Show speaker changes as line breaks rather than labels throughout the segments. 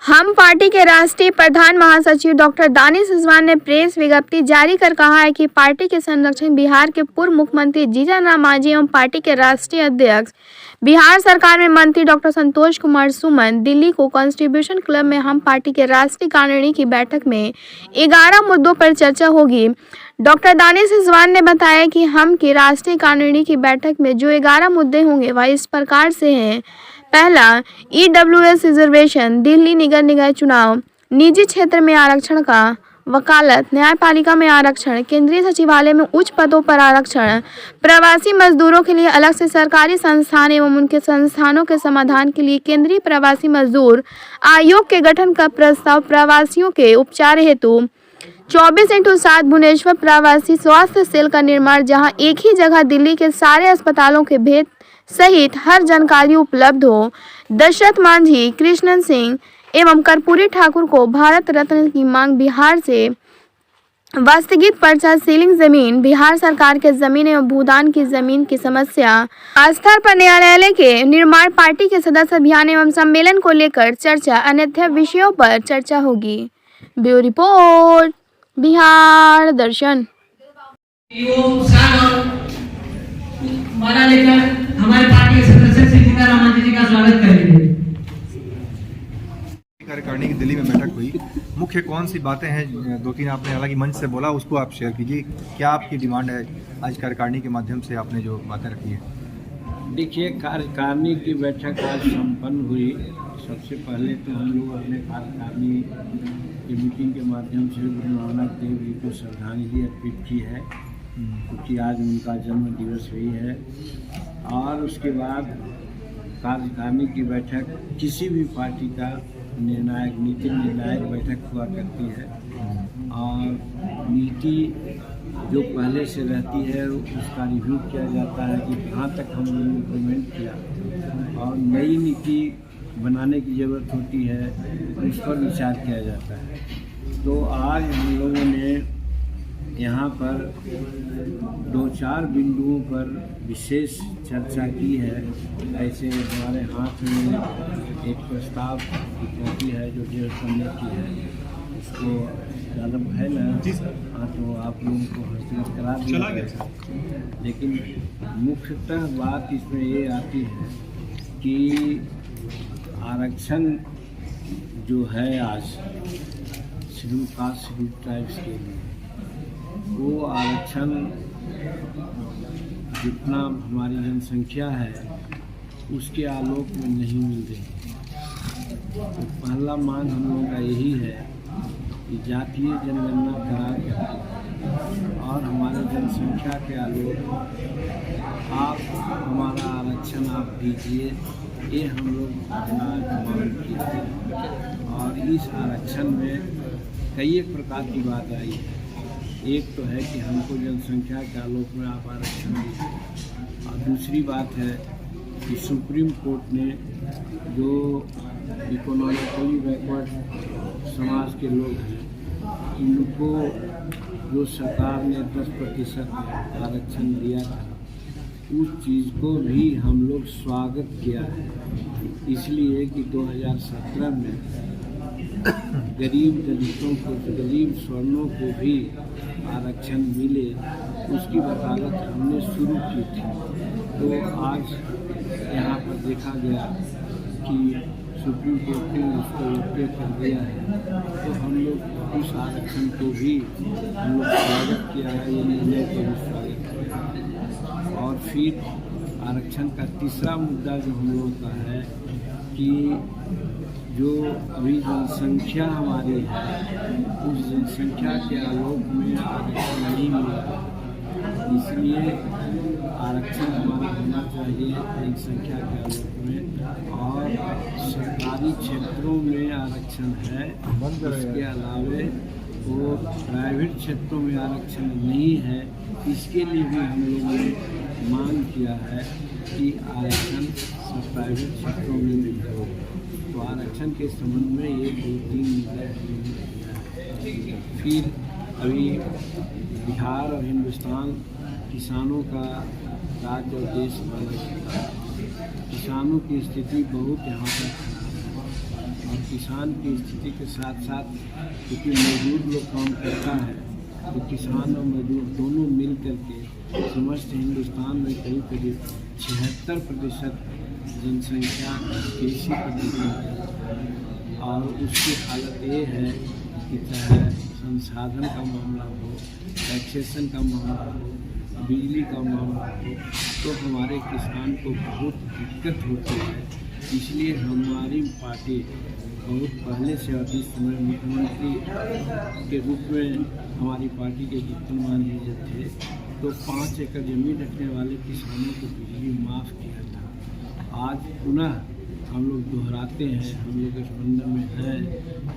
हम पार्टी के राष्ट्रीय प्रधान महासचिव डॉक्टर दानिश रिजवान ने प्रेस विज्ञप्ति जारी कर कहा है कि पार्टी के संरक्षक बिहार के पूर्व मुख्यमंत्री जीतन राम मांझी एवं पार्टी के राष्ट्रीय अध्यक्ष बिहार सरकार में मंत्री डॉक्टर संतोष कुमार सुमन दिल्ली को कॉन्स्टिट्यूशन क्लब में हम पार्टी के राष्ट्रीय कार्यकारिणी की बैठक में 11 मुद्दों पर चर्चा होगी। डॉक्टर दानिश रिजवान ने बताया कि हम की राष्ट्रीय कार्यकारिणी की बैठक में जो 11 मुद्दे होंगे वह इस प्रकार से हैं। पहला, EWS रिजर्वेशन, दिल्ली निगम निकाय चुनाव, निजी क्षेत्र में आरक्षण का वकालत, न्यायपालिका में आरक्षण, केंद्रीय सचिवालय में उच्च पदों पर आरक्षण, प्रवासी मजदूरों के लिए अलग से सरकारी संस्थान एवं उनके संस्थानों के समाधान के लिए केंद्रीय प्रवासी मजदूर आयोग के गठन का प्रस्ताव, प्रवासियों के उपचार हेतु 24/7 भुवनेश्वर प्रवासी स्वास्थ्य सेल का निर्माण, जहां एक ही जगह दिल्ली के सारे अस्पतालों के भेद सहित हर जानकारी उपलब्ध हो। दशरथ मांझी, कृष्णन सिंह एवं कर्पूरी ठाकुर को भारत रत्न की मांग, बिहार से वास्तविक पर्चा सीलिंग जमीन, बिहार सरकार के जमीन एवं भूदान की जमीन की समस्या, स्तर पर न्यायालय के निर्माण, पार्टी के सदस्य अभियान एवं सम्मेलन को लेकर चर्चा, अन्य विषयों पर चर्चा होगी। ब्यूरो रिपोर्ट, बिहार दर्शन।
माला लेकर हमारे पार्टी के सदस्य श्री जीतन राम मांझी जी का स्वागत करेंगे।
कार्यकारिणी की दिल्ली में बैठक हुई, मुख्य कौन सी बातें हैं, 2-3 आपने हालांकि मंच से बोला, उसको आप शेयर कीजिए। क्या आपकी डिमांड है आज कार्यकारिणी के माध्यम से आपने जो बातें रखी है?
देखिए, कार्यकारिणी की बैठक आज संपन्न हुई। सबसे पहले तो हम लोग अपने कार्यकारिणी की मीटिंग के माध्यम से गुरु नानक देव जी को श्रद्धांजलि अर्पित की है, क्योंकि आज उनका जन्म दिवस हुई है। और उसके बाद कार्यकारिणी की बैठक किसी भी पार्टी का निर्णायक नीति निर्णायक बैठक हुआ करती है, और नीति जो पहले से रहती है उसका रिव्यू किया जाता है कि कहाँ तक हम लोगों ने इम्प्लीमेंट किया, और नई नीति बनाने की ज़रूरत होती है उस पर विचार किया जाता है। तो आज हम लोगों ने यहाँ पर 2-4 बिंदुओं पर विशेष चर्चा की है। ऐसे हमारे हाथ में एक प्रस्ताव की कॉपी है जो 1.5 पन्ने की है, उसको ज़्यादा है ना जी सर, हाँ, तो आप लोगों को हस्ताक्षर करा दिया। लेकिन मुख्यतः बात इसमें ये आती है कि आरक्षण जो है आज शेड्यूल कास्ट शेड्यूल ट्राइब्स के लिए, वो आरक्षण जितना हमारी जनसंख्या है उसके आलोक में नहीं मिल रही। तो पहला मांग हम लोगों का यही है कि जातीय जनगणना करा के और हमारे जनसंख्या के आलोक आप हमारा आरक्षण आप दीजिए, ये हम लोग अपना मांग किया। और इस आरक्षण में कई एक प्रकार की बात आई है। एक तो है कि हमको जनसंख्या के आलोक में आप आरक्षण दीजिए, और दूसरी बात है कि सुप्रीम कोर्ट ने जो इकोनॉमिकली बैकवर्ड समाज के लोग हैं उनको जो सरकार ने 10% आरक्षण दिया था, उस चीज़ को भी हम लोग स्वागत किया है, इसलिए कि 2017 में गरीब दलितों को, गरीब स्वर्णों को भी आरक्षण मिले, उसकी वकालत हमने शुरू की थी। तो आज यहाँ पर देखा गया कि सुप्रीम कोर्ट ने उसको ओके कर दिया है, तो हम लोग उस आरक्षण को भी हम लोग स्वागत किया है, ये निर्णय को भी स्वागत किया है। और फिर आरक्षण का तीसरा मुद्दा जो हम लोगों का है कि जो अभी जनसंख्या हमारी है उस जनसंख्या के आलोक में आरक्षण नहीं मिला, इसलिए आरक्षण हमारा होना चाहिए जनसंख्या के आलोक में। और सरकारी क्षेत्रों में आरक्षण है, इसके अलावे वो प्राइवेट क्षेत्रों में आरक्षण नहीं है, इसके लिए भी हम लोगों ने मांग किया है कि आरक्षण प्राइवेट क्षेत्रों में मिले हो। तो आरक्षण के संबंध में ये 2-3 निर्णय। फिर अभी बिहार और हिंदुस्तान किसानों का राज्य और देश माना जाता है। किसानों की स्थिति बहुत यहाँ पर और किसान की स्थिति के साथ साथ क्योंकि मजदूर लोग काम करता है तो किसान और मजदूर दोनों मिल करके समस्त हिंदुस्तान में करीब 76% जनसंख्या कृषि पर निर्भर है। और उसकी हालत ये है कि चाहे संसाधन का मामला हो, टैक्सेशन का मामला हो, बिजली का मामला हो, तो हमारे किसान को बहुत दिक्कत होती है। इसलिए हमारी पार्टी बहुत पहले से और इस समय मुख्यमंत्री के रूप में हमारी पार्टी के जीतन मान जी थे तो 5 एकड़ जमीन रखने वाले किसानों को बिजली माफ़ किया था। आज पुनः हम लोग दोहराते हैं, हम लोग गठबंधन में हैं,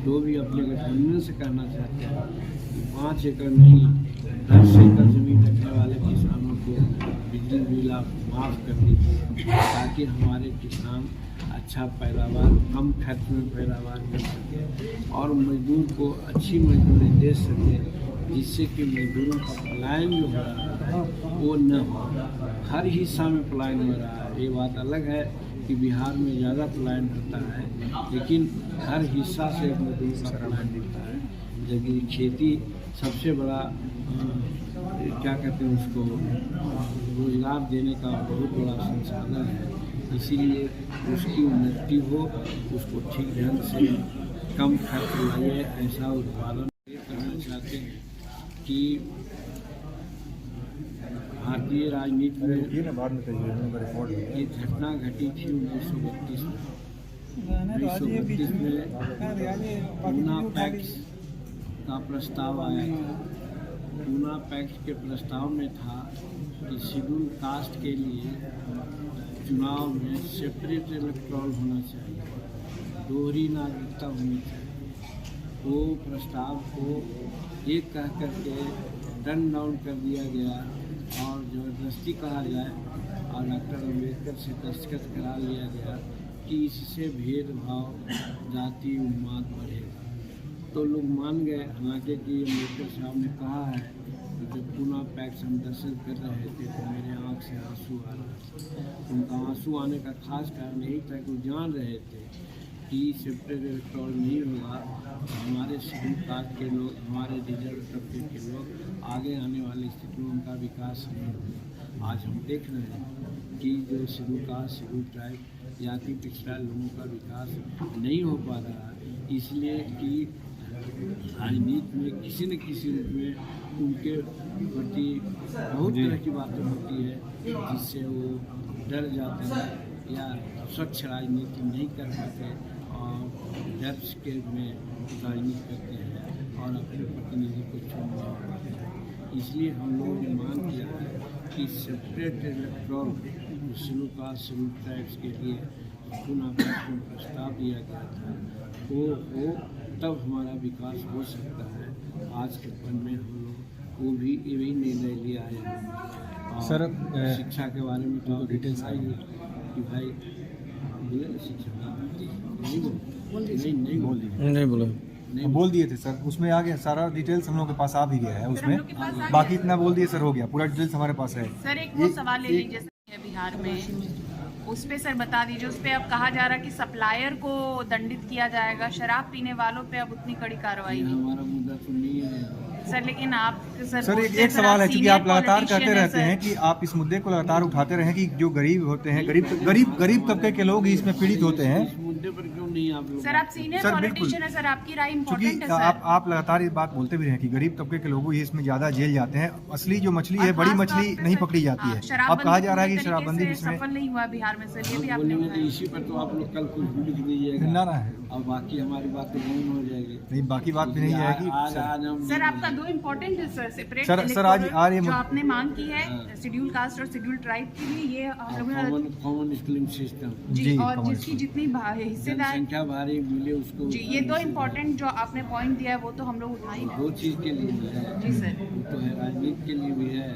जो भी अपने गठबंधन से कहना चाहते हैं कि 5 एकड़ नहीं 10 एकड़ जमीन रखने वाले किसानों को बिजली बिल आप माफ़ कर दीजिए ताकि हमारे किसान अच्छा पैदावार कम खर्च में पैदावार कर सके और मजदूर को अच्छी मजदूरी दे सके, जिससे कि मजदूरों का पलायन जो हो रहा है वो न हो। हर हिस्सा में पलायन हो रहा है, ये बात अलग है कि बिहार में ज़्यादा पलायन होता है, लेकिन हर हिस्सा से मजदूर का पलायन होता है। जबकि खेती सबसे बड़ा क्या कहते हैं उसको रोजगार देने का बहुत बड़ा संसाधन है। इसीलिए उसकी उन्नति हो, उसको ठीक ढंग से कम खर्च लाइए, ऐसा उत्पादन करना चाहते हैं कि भारतीय राजनीति में ये घटना घटी थी 1932 में पूना पैक्ट का प्रस्ताव आया था। पूना पैक्ट के प्रस्ताव में था कि शेड्यूल कास्ट के लिए चुनाव में सेपरेट इलेक्टोरल होना चाहिए, दोहरी नागरिकता होनी चाहिए। वो प्रस्ताव को एक कह करके टर्न डाउन कर दिया गया और ज़बरदस्ती कहा जाए और डॉक्टर अम्बेडकर से दस्तखत करा लिया गया कि इससे भेदभाव जाति उन्माद बढ़ेगा। तो लोग मान गए, हालांकि कि अम्बेडकर साहब ने कहा है कि जब पूना पैक्ट हम दर्शन कर रहे थे तो मेरे आँख से आंसू आ रहा था। उनका आंसू आने का खास कारण यही था कि वो जान रहे थे कि सेपरेट इलेक्टोरल नहीं होगा तो हमारे शेड्यूल कास्ट के लोग, हमारे रिजर्व तबके के लोग आगे आने वाली स्थिति में उनका विकास नहीं होगा। आज हम देख रहे हैं कि जो शेड्यूल कास्ट, शेड्यूल ट्राइब, जाति पिछड़ा लोगों का विकास नहीं हो पा रहा है, इसलिए कि राजनीति में किसी न किसी रूप में उनके प्रति बहुत तरह की बातें होती है जिससे वो डर जाते हैं या स्वच्छ राजनीति नहीं कर पाते और डर के में राजनीति करते हैं और अपने प्रतिनिधि को चुन नहीं पाते हैं। इसलिए हम लोगों ने मांग किया है कि separate electoral schedule caste, schedule tribes के लिए पूना पैक्ट में प्रस्ताव दिया गया था वो तब हमारा विकास हो सकता है। आज के पल में हम लोग वो भी यही निर्णय लिया है।
सर
शिक्षा के बारे में तो डिटेल्स आई कि भाई बोले शिक्षा नहीं
बोल दिए थे सर, उसमें आ गया सारा डिटेल्स हम लोग के पास आ भी गया है उसमें, बाकी इतना बोल दिए सर, हो गया पूरा डिटेल्स हमारे पास है।
सर एक वो सवाल ले लीजिए सर, बिहार में उस पे सर बता दीजिए, उस पे अब कहा जा रहा है कि सप्लायर को दंडित किया जाएगा, शराब पीने वालों पे अब उतनी कड़ी कार्रवाई नहीं।
हमारा मुद्दा तो नहीं है
सर, लेकिन आप
सर एक सवाल है, क्योंकि आप लगातार कहते रहते हैं कि आप इस मुद्दे को लगातार उठाते रहे कि जो गरीब होते हैं, गरीब तबके के लोग इसमें पीड़ित होते हैं।
इस मुद्दे पर क्यों नहीं आप लोग?
सर आप सीनियर पॉलिटिशियन है सर, आपकी राय इम्पोर्टेंट है
क्योंकि
सर।
आप लगातार ये बात बोलते भी रहे कि गरीब तबके के लोग ही इसमें ज्यादा जेल जाते हैं, असली जो मछली है, बड़ी मछली नहीं पकड़ी जाती है। अब कहा जा रहा है कि शराबबंदी इसमें
सफल नहीं हुआ बिहार में सर, ये भी आपने
बोलेंगे तो इसी पर तो आप लोग कल कुछ भी लिख दीजिएगा
ना है
और बाकी हमारी बातें नहीं हो जाएगी।
नहीं, बाकी बात भी नहीं आएगी
आज हम
सर आपका दो इम्पोर्टेंट है सर, सेपरेट
सर आज ये
जो आपने मांग की है शेड्यूल कास्ट और शेड्यूल ट्राइब के लिए, ये
कॉमन स्कूलिंग सिस्टम
जी, और जिसकी जितनी हिस्सेदार
संख्या भारी मिले उसको
जी, ये दो इम्पोर्टेंट जो आपने पॉइंट दिया है वो तो हम लोग उठा ही
दो चीज़ के लिए भी है
जी सर,
तो है राजनीति के लिए भी है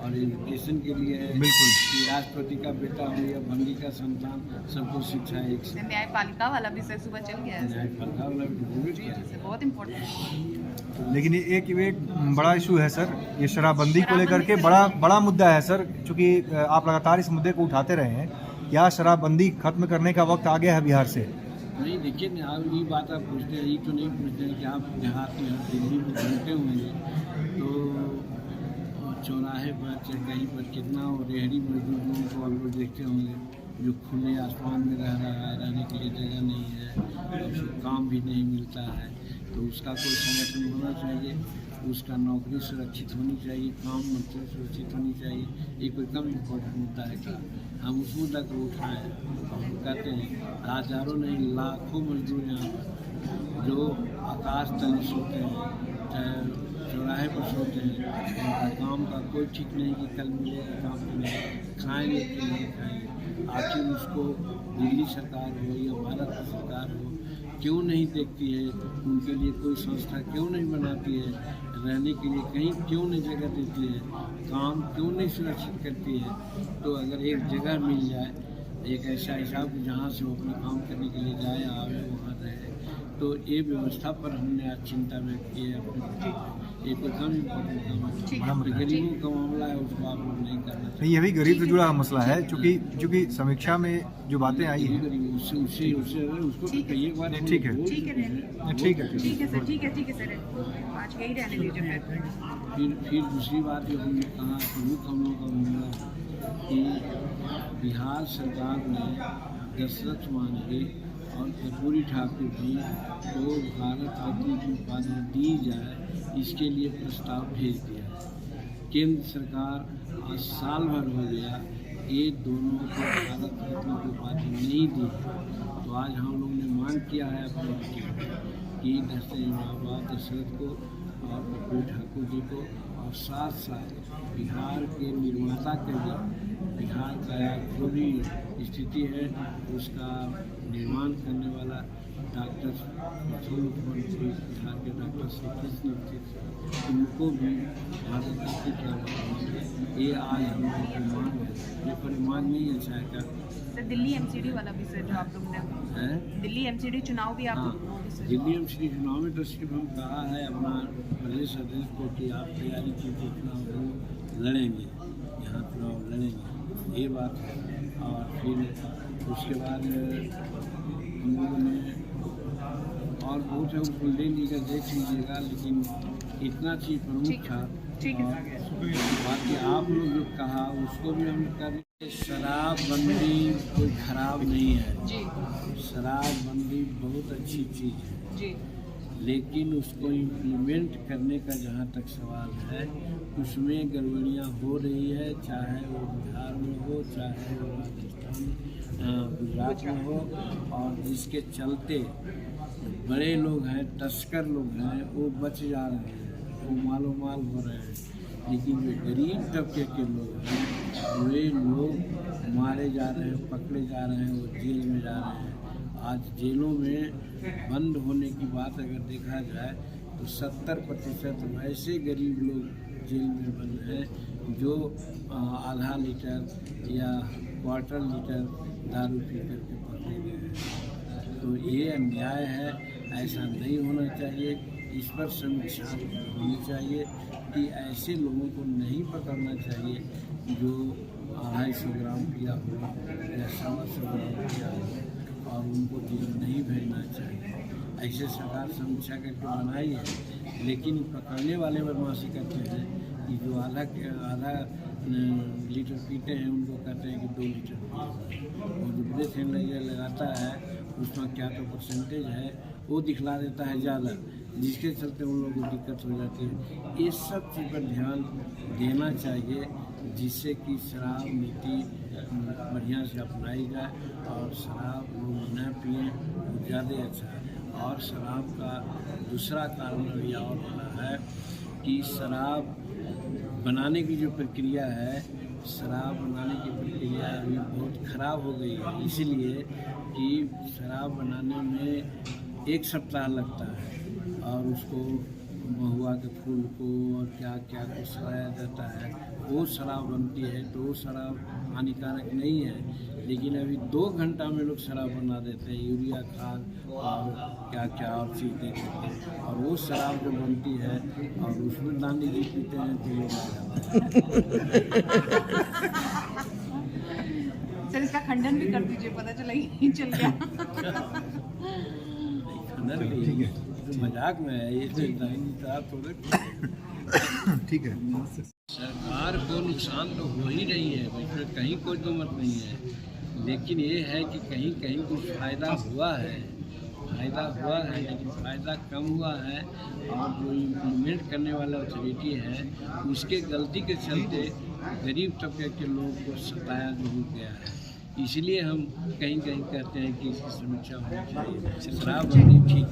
और एजुकेशन के लिए है।
बिल्कुल
कि राष्ट्रपति का बेटा हो या भंगी का संतान, सबको शिक्षा एक से
न्यायपालिका वाला भी सर सुबह चल गया है सर।
न्यायपालिका वाला भी
जी सर, बहुत इम्पोर्टेंट।
लेकिन एक बड़ा इशू है सर, ये शराबबंदी को लेकर के बड़ा मुद्दा है सर, क्योंकि आप लगातार इस मुद्दे को उठाते रहे हैं। क्या शराबबंदी खत्म करने का वक्त आ गया है बिहार से?
नहीं देखिए ना, आप ये बात आप पूछते हैं, ये तो नहीं पूछते हैं कि आप देहात में दिल्ली में घूमते होंगे तो चौराहे पर चाहे कहीं पर कितना रेहड़ी मजदूर लोगों को आप लोग देखते होंगे जो खुले आसमान में रह रहा है, रहने के लिए जगह नहीं है, उसको काम भी नहीं मिलता है, तो उसका कोई संगठन होना चाहिए, उसका नौकरी सुरक्षित होनी चाहिए, काम मतलब सुरक्षित होनी चाहिए। ये कोई कम इम्पोर्टेंट मुद्दा है क्या? हम उस मुद्दा को उठाएँ, हम कहते हैं हजारों नहीं लाखों मजदूर यहाँ पर जो आकाश तले सोते हैं, चाहे चौराहे पर सोते हैं, उनका काम का कोई ठीक नहीं कि कल मिलेगा काम कि नहीं, खाएंगे कि नहीं खाएंगे। आखिर उसको दिल्ली सरकार हो या भारत की सरकार हो क्यों नहीं देखती है? उनके लिए कोई संस्था क्यों नहीं बनाती है? रहने के लिए कहीं क्यों नहीं जगह देती है? काम क्यों नहीं सुरक्षित करती है? तो अगर एक जगह मिल जाए, एक ऐसा हिसाब जहाँ से वो अपना काम करने के लिए जाए, आवे, वहाँ रहे, तो ये व्यवस्था पर हमने आज चिंता व्यक्त की है अपने। ये कोई कम इम्पोर्टेंट काम है, गरीबों का मामला है, उसको आप लोग नहीं करना चाहिए।
नहीं, ये भी गरीब से जुड़ा मसला है, चूँकि समीक्षा में जो बातें आई हैं
उसको तो कई एक बार
ठीक है
ठीक है
ठीक है
सर, ठीक है सर, आज यही रहने दीजिए
फिर दूसरी बात जो हमने कहा प्रमुख हम लोग का मामला कि बिहार सरकार ने दशरथ मांझी और कर्पूरी ठाकुर जी को भारत रत्न की उपाधि दी जाए, इसके लिए प्रस्ताव भेज दिया है। केंद्र सरकार आज साल भर हो गया, ये दोनों को भारत रत्न की उपाधि नहीं दी, तो आज हम लोग ने मांग किया है अपने कि दशरथ को और कर्पूरी ठाकुर जी को, और साथ साथ बिहार के निर्माता के लिए बिहार का जो भी स्थिति है उसका निर्माण करने वाला डॉक्टर मुख्यमंत्री बिहार के डॉक्टर श्री उनको भी भारत रत्न की, ये आज हम लोगों की मांग है। ये परिमाण नहीं है चाहे का
सर, दिल्ली एमसीडी वाला भी सर जो आप लोग ने दिल्ली एमसीडी चुनाव भी आप
दिल्ली एमसीडी चुनाव में तो सिर्फ हम कहा है अपना प्रदेश अध्यक्ष को कि आप तैयारी कीजिए, चुनाव को लड़ेंगे, यहाँ चुनाव लड़ेंगे, ये बात है। और फिर उसके बाद हम लोगों ने और बहुत है, उसको ले लीजिए, देख लीजिएगा, लेकिन इतना चीज़ प्रमुख था। बाकी आप लोग जो कहा उसको भी हम कर, शराबबंदी कोई खराब नहीं है
जी,
शराबबंदी बहुत अच्छी चीज़ है
जी,
लेकिन उसको इम्प्लीमेंट करने का जहाँ तक सवाल है उसमें गड़बड़ियाँ हो रही है, चाहे वो बिहार में हो, चाहे वो राजस्थान गुजरात में हो, और जिसके चलते बड़े लोग हैं, तस्कर लोग हैं, वो बच जा रहे हैं, वो मालो माल हो रहे हैं, लेकिन वे गरीब तबके के लोग हैं, वे लोग मारे जा रहे हैं, पकड़े जा रहे हैं, वो जेल में जा रहे हैं। आज जेलों में बंद होने की बात अगर देखा जाए तो 70% वैसे गरीब लोग जेल में बंद हैं जो आधा लीटर या क्वार्टर लीटर दारू पी करके पकड़े गए हैं। तो ये अन्याय है, ऐसा नहीं होना चाहिए। इस पर समीक्षा होनी चाहिए कि ऐसे लोगों को नहीं पकड़ना चाहिए जो 250 ग्राम पिया हो या 100 ग्राम पिया हो, और उनको जेल नहीं भेजना चाहिए। ऐसे सरकार समीक्षा करके बनाई है, लेकिन पकड़ने वाले बदमाशी करते हैं कि जो आधा लीटर पीते हैं उनको कहते हैं कि 2 लीटर पिए, और जो ब्रेथ हैंडलर लगाता है उसमें क्या तो परसेंटेज है वो दिखला देता है ज़्यादा, जिसके चलते उन लोगों को दिक्कत हो जाती है। इस सब चीज़ पर ध्यान देना चाहिए जिससे कि शराब नीति बढ़िया से अपनाई जाए और शराब लोग न पिए, वो ज़्यादा अच्छा है। और शराब का दूसरा कारण यह और होना है कि शराब बनाने की जो प्रक्रिया है, शराब बनाने की प्रक्रिया अभी बहुत ख़राब हो गई है, इसलिए कि शराब बनाने में 1 सप्ताह लगता है और उसको महुआ के फूल को और क्या क्या को सड़ाया जाता है, वो शराब बनती है। तो वो शराब हानिकारक नहीं है, लेकिन अभी 2 घंटा में लोग शराब बना देते हैं, यूरिया खाद और क्या क्या और चीज़ दे देते हैं, और वो शराब जो बनती है और उसमें दानी जी पीते हैं तो लोग आ जाते हैं।
सर इसका खंडन भी कर दीजिए, पता चला ही चल गया।
ना कि
ठीक है।
तो मजाक में है, ये तो दाहिनी थोड़ा
ठीक है।
सरकार को नुकसान तो हो ही रही है, इसमें कहीं कोई दो मत नहीं है, लेकिन ये है कि कहीं कहीं कुछ फ़ायदा हुआ है लेकिन फ़ायदा कम हुआ है। और जो इम्प्लीमेंट करने वाला अथॉरिटी है उसके गलती के चलते गरीब तबके के लोगों को सताया जरूर गया है। इसलिए हम कहीं कहीं कहते हैं कि इसकी समीक्षा होनी चाहिए। शराबबंदी ठीक है।